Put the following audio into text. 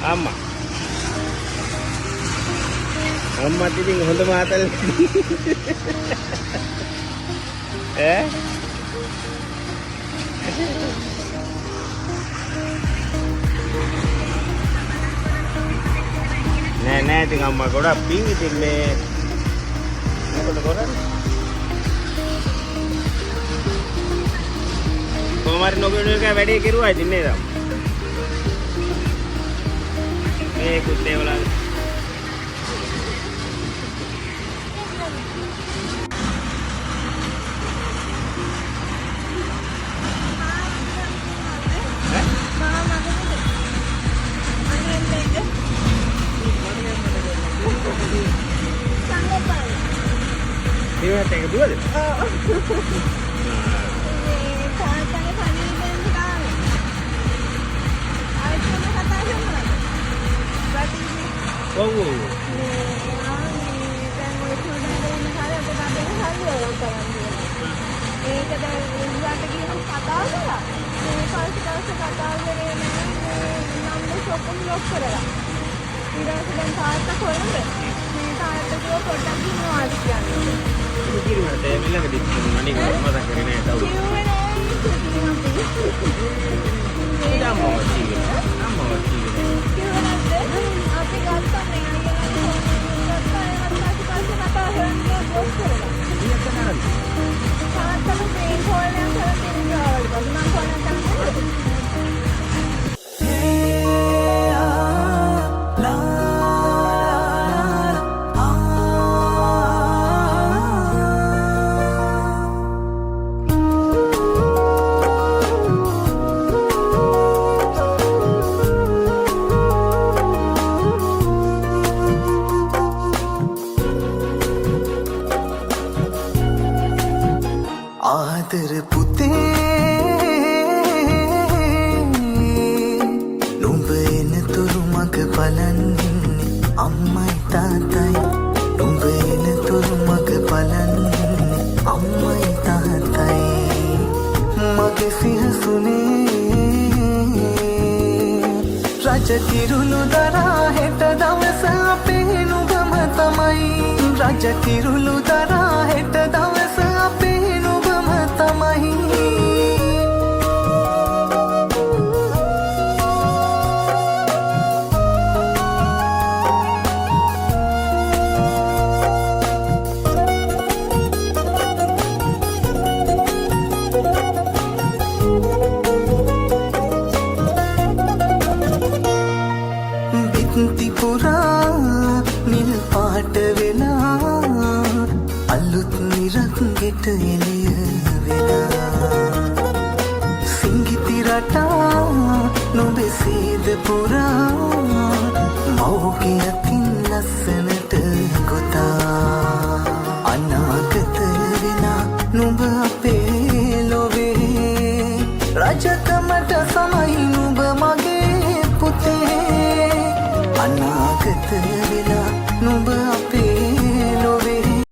අම්මා ඉතින් හොඳ මාතල් ඈ නෑ ඉතින් අම්මා ගොඩක් පිං ඉතින් මේ මොකද කරන්නේ කොහමරි නොගෙන එක වැඩේ කෙරුවා ඉතින් නේද මේ කුත්තේ වල ඒවත් එක දුවද? ඔව්. මේ පාටගේ පණිවිඩෙන් ගානේ. ආයෙත් කතා කරනවා. ඔව් ඔව්. මේ දැන් ඔය චුඩාගෙන කාලේ අපේ බබේ හරියට කරන්නේ. ඒක දැන් ඉන්දියාට ගිහින් කතා කරලා. මේ පස්සේ කතා කරේ නෑ නම් සොක්කම් ලොක් කරලා. ඊට පස්සේ දැන් තාත්තා කොහෙන්ද? මේ තාත්තා කිව්ව පොඩ්ඩක් ඉන්නවා කියන්නේ. කිරුණාට මෙලඟදී මණික මතක් කරේ නෑ තව. කිව්වේ නෑ ඒක අම්මා කිව්වේ. කිව්වේ නැද්ද? අපි ගත්තා මේ අයියා ගත්තා කතා කරන්නේ බොස් කරලා. ඊයක නරද? තාත්තට මේ කෝලෙන් කරලා තියනවා වල බස් මං කෝලෙන් කරන්නේ. ආදර පුතේ නුඹ එනතුරු මග බලන්නේ අම්මයි තාත්තයි නුඹ එනතුරු මග බලන්නේ අම්මයි තාත්තයි මගේ සිහසුනේ රජ කිරුළු දරා හෙට දවස අපේ නුඹම තමයි රජ කිරුළු දරා හෙට දවස අපේ තමයි බිත්ති පුරා නිල් පාට වෙලා අලුත් නිරංගෙට එළිය සිංගිති රටා නොබේ සීද පුරා මෞගියකින් ලස්සනට ගොතා අනාගත වෙලා නුඹ අපේ ලොවේ රජකමට සමයින